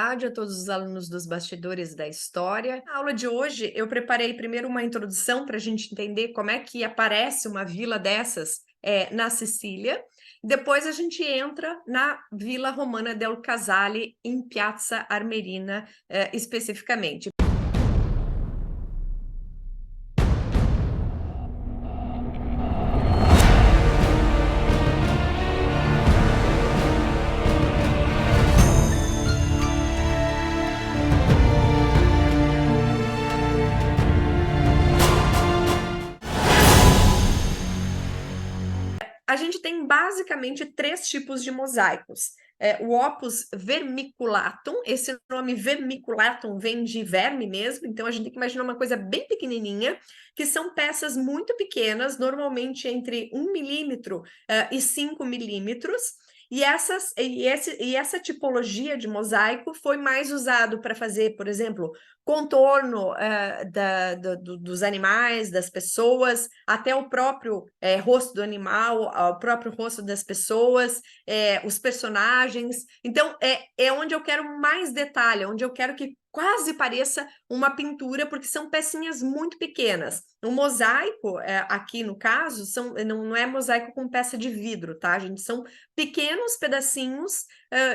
tarde a todos os alunos dos Bastidores da História. Na aula de hoje, eu preparei primeiro uma introdução para a gente entender como é que aparece uma vila dessas na Sicília. Depois a gente entra na Vila Romana del Casale, em Piazza Armerina, especificamente. A gente tem basicamente três tipos de mosaicos. O opus vermiculatum, esse nome vermiculatum vem de verme mesmo, então a gente tem que imaginar uma coisa bem pequenininha, que são peças muito pequenas, normalmente entre 1 milímetro e 5 milímetros, e essa tipologia de mosaico foi mais usado para fazer, por exemplo, contorno dos animais, das pessoas, até o próprio rosto do animal, o próprio rosto das pessoas, os personagens. Então, é onde eu quero mais detalhe, onde eu quero que quase pareça uma pintura, porque são pecinhas muito pequenas. O mosaico, aqui no caso, não é mosaico com peça de vidro, tá, gente? São pequenos pedacinhos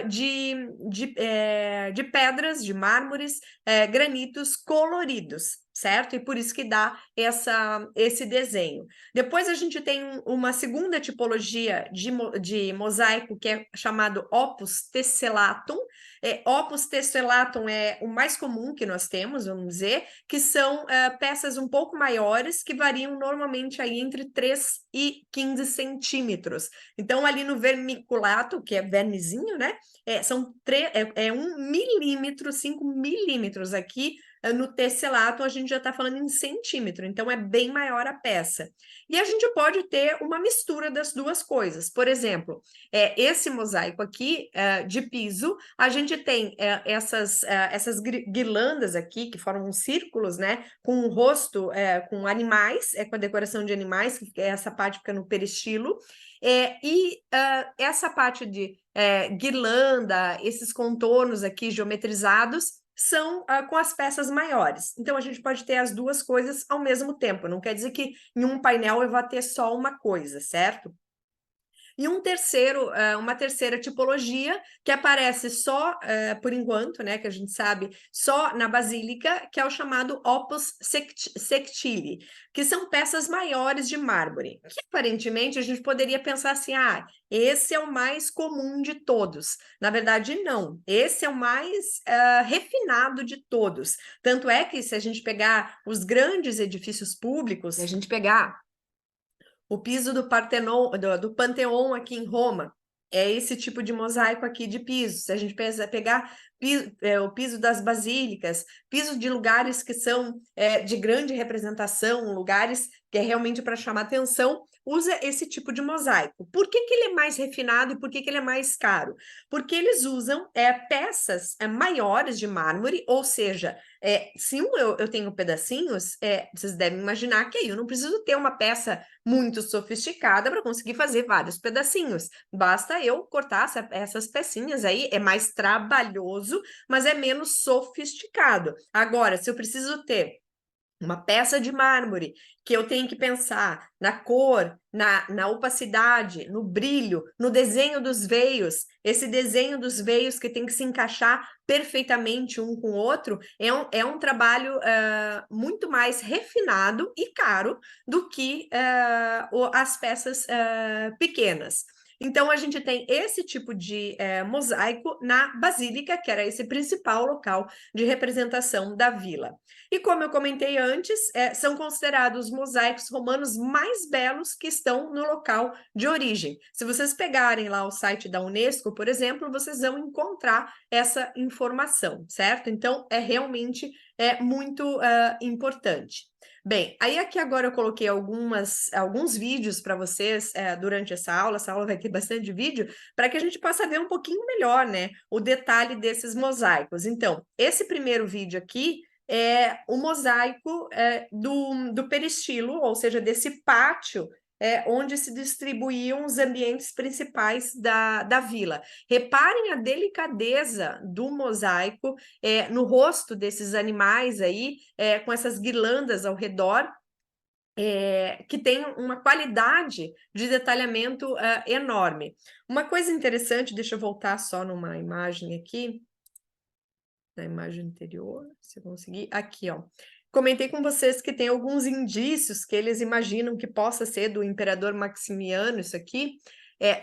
de pedras, de mármores, granitos coloridos, certo? E por isso que dá esse desenho. Depois a gente tem uma segunda tipologia de mosaico, que é chamado opus tessellatum. Opus tessellatum é o mais comum que nós temos, vamos dizer, que são peças um pouco maiores, que variam normalmente aí entre 3 e 15 centímetros. Então, ali no vermiculato, que é vermezinho, né? São 1 milímetro, 5 milímetros aqui. No tesselato, a gente já está falando em centímetro, então é bem maior a peça. E a gente pode ter uma mistura das duas coisas. Por exemplo, esse mosaico aqui de piso, a gente tem essas guirlandas aqui, que formam círculos, né? Com o rosto, com animais, com a decoração de animais, que essa parte fica no peristilo. Essa parte de guirlanda, esses contornos aqui geometrizados, são com as peças maiores. Então, a gente pode ter as duas coisas ao mesmo tempo. Não quer dizer que em um painel eu vá ter só uma coisa, certo? E uma terceira tipologia, que aparece só, por enquanto, né, que a gente sabe, só na Basílica, que é o chamado opus sectile, que são peças maiores de mármore, que aparentemente a gente poderia pensar assim, esse é o mais comum de todos. Na verdade, não. Esse é o mais refinado de todos. Tanto é que, se a gente pegar os grandes edifícios públicos, se a gente pegar o piso do do Panteão aqui em Roma, é esse tipo de mosaico aqui de piso. Se a gente pegar o piso das basílicas, piso de lugares que são de grande representação, lugares que é realmente para chamar atenção, usa esse tipo de mosaico. Por que ele é mais refinado e por que ele é mais caro? Porque eles usam peças maiores de mármore, ou seja, se eu tenho pedacinhos, vocês devem imaginar que aí eu não preciso ter uma peça muito sofisticada para conseguir fazer vários pedacinhos. Basta eu cortar essas pecinhas aí, é mais trabalhoso, mas é menos sofisticado. Agora, se eu preciso ter uma peça de mármore, que eu tenho que pensar na cor, na opacidade, no brilho, no desenho dos veios, esse desenho dos veios que tem que se encaixar perfeitamente um com o outro, é um trabalho muito mais refinado e caro do que as peças pequenas. Então, a gente tem esse tipo de mosaico na Basílica, que era esse principal local de representação da vila. E como eu comentei antes, são considerados os mosaicos romanos mais belos que estão no local de origem. Se vocês pegarem lá o site da Unesco, por exemplo, vocês vão encontrar essa informação, certo? Então, é realmente muito importante. Bem, aí aqui agora eu coloquei alguns vídeos para vocês durante essa aula vai ter bastante vídeo, para que a gente possa ver um pouquinho melhor, né, o detalhe desses mosaicos. Então, esse primeiro vídeo aqui é o mosaico do peristilo, ou seja, desse pátio onde se distribuíam os ambientes principais da vila. Reparem a delicadeza do mosaico no rosto desses animais aí, com essas guirlandas ao redor, que tem uma qualidade de detalhamento enorme. Uma coisa interessante, deixa eu voltar só numa imagem aqui, na imagem anterior, se eu conseguir, aqui, ó. Comentei com vocês que tem alguns indícios que eles imaginam que possa ser do imperador Maximiano, isso aqui.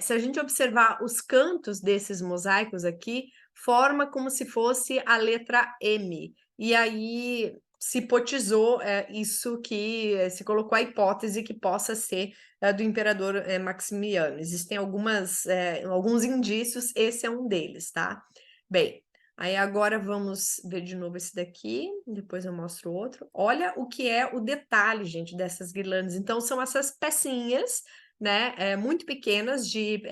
Se a gente observar os cantos desses mosaicos aqui, forma como se fosse a letra M. E aí se hipotizou isso, que se colocou a hipótese que possa ser do imperador Maximiano. Existem alguns indícios, esse é um deles, tá? Bem, aí agora vamos ver de novo esse daqui, depois eu mostro outro. Olha o que é o detalhe, gente, dessas guirlandas. Então, são essas pecinhas, né, muito pequenas de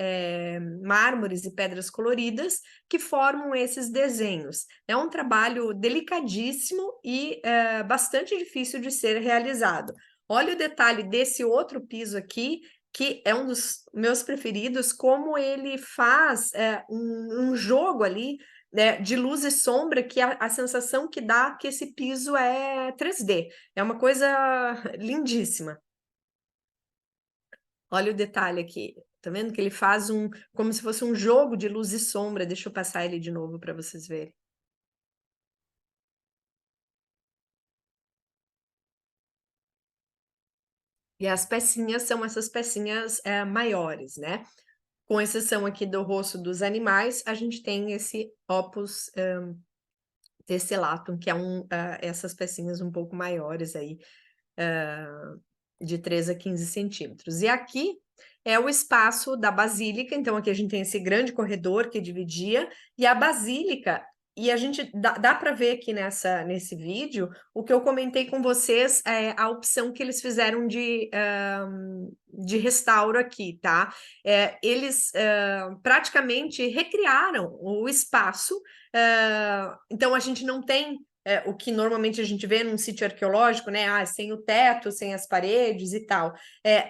mármores e pedras coloridas que formam esses desenhos. É um trabalho delicadíssimo e bastante difícil de ser realizado. Olha o detalhe desse outro piso aqui, que é um dos meus preferidos, como ele faz um jogo ali, né, de luz e sombra, que a sensação que dá que esse piso é 3D. É uma coisa lindíssima. Olha o detalhe aqui. Tá vendo que ele faz como se fosse um jogo de luz e sombra. Deixa eu passar ele de novo para vocês verem. E as pecinhas são essas pecinhas maiores, né? Com exceção aqui do rosto dos animais, a gente tem esse opus tessellatum, que é essas pecinhas um pouco maiores aí, de 3 a 15 centímetros. E aqui é o espaço da basílica, então aqui a gente tem esse grande corredor que dividia, e a basílica, e a gente dá para ver aqui nesse vídeo, o que eu comentei com vocês, a opção que eles fizeram de restauro aqui, tá? Eles praticamente recriaram o espaço, então a gente não tem o que normalmente a gente vê num sítio arqueológico, né? Sem o teto, sem as paredes e tal.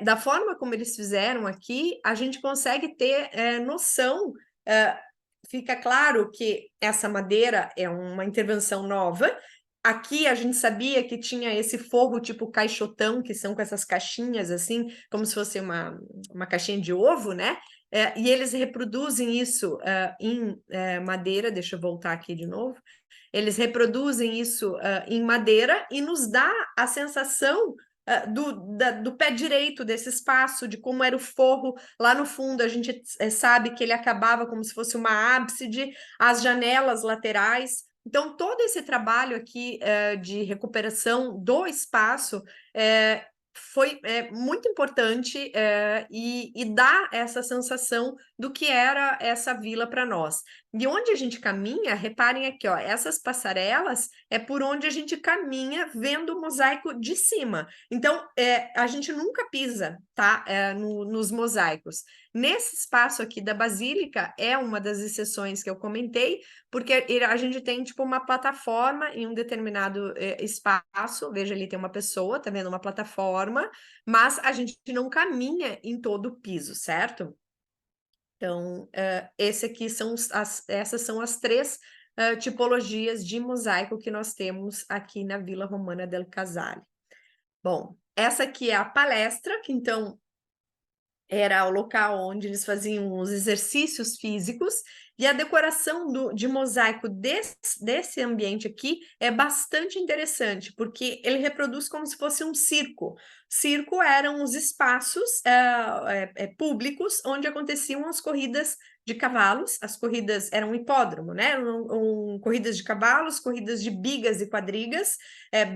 Da forma como eles fizeram aqui, a gente consegue ter noção. Fica claro que essa madeira é uma intervenção nova. Aqui a gente sabia que tinha esse forro tipo caixotão, que são com essas caixinhas assim, como se fosse uma caixinha de ovo, né? E eles reproduzem isso em madeira. Deixa eu voltar aqui de novo. Eles reproduzem isso em madeira e nos dá a sensação do pé direito desse espaço, de como era o forro lá no fundo. A gente sabe que ele acabava como se fosse uma ábside, as janelas laterais. Então, todo esse trabalho aqui de recuperação do espaço foi muito importante e dá essa sensação do que era essa vila para nós. E onde a gente caminha, reparem aqui, ó, essas passarelas é por onde a gente caminha vendo o mosaico de cima. Então, a gente nunca pisa, tá, nos mosaicos. Nesse espaço aqui da Basílica, é uma das exceções que eu comentei, porque a gente tem, tipo, uma plataforma em um determinado espaço. Veja, ali tem uma pessoa, tá vendo? Uma plataforma, mas a gente não caminha em todo o piso, certo? Então, essas são as três tipologias de mosaico que nós temos aqui na Vila Romana del Casale. Bom, essa aqui é a palestra, que então era o local onde eles faziam os exercícios físicos, e a decoração de mosaico desse ambiente aqui é bastante interessante, porque ele reproduz como se fosse um circo. Circo eram os espaços públicos onde aconteciam as corridas de cavalos. As corridas eram um hipódromo, né? Corridas de cavalos, corridas de bigas e quadrigas.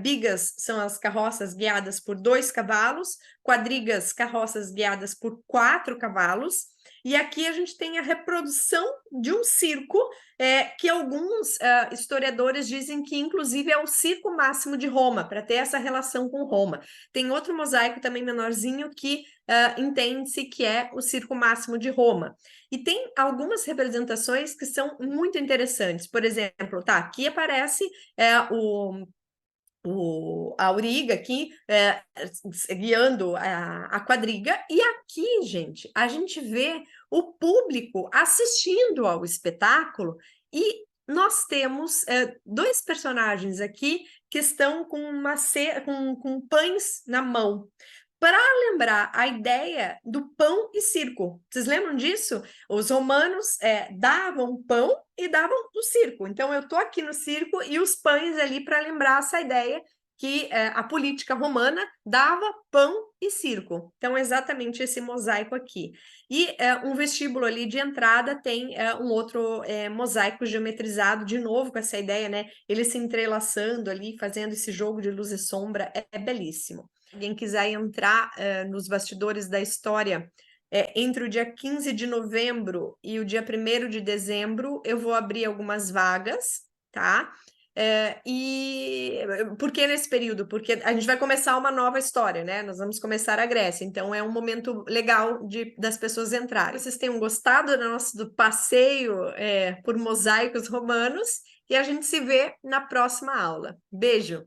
Bigas são as carroças guiadas por 2 cavalos, quadrigas, carroças guiadas por 4 cavalos. E aqui a gente tem a reprodução de um circo, que alguns historiadores dizem que, inclusive, é o circo máximo de Roma, para ter essa relação com Roma. Tem outro mosaico também menorzinho que entende-se que é o circo máximo de Roma. E tem algumas representações que são muito interessantes. Por exemplo, tá, aqui aparece o a auriga aqui, guiando a quadriga, e aqui, gente, a gente vê o público assistindo ao espetáculo, e nós temos dois personagens aqui que estão com com pães na mão, para lembrar a ideia do pão e circo. Vocês lembram disso? Os romanos davam pão e davam o circo. Então, eu estou aqui no circo e os pães ali para lembrar essa ideia que a política romana dava pão e circo. Então, exatamente esse mosaico aqui. E um vestíbulo ali de entrada tem um outro mosaico geometrizado, de novo com essa ideia, né? Ele se entrelaçando ali, fazendo esse jogo de luz e sombra, é belíssimo. Alguém quiser entrar nos bastidores da história, entre o dia 15 de novembro e o dia 1º de dezembro, eu vou abrir algumas vagas, tá? E por que nesse período? Porque a gente vai começar uma nova história, né? Nós vamos começar a Grécia, então é um momento legal das pessoas entrarem. Vocês tenham gostado do passeio por mosaicos romanos, e a gente se vê na próxima aula. Beijo!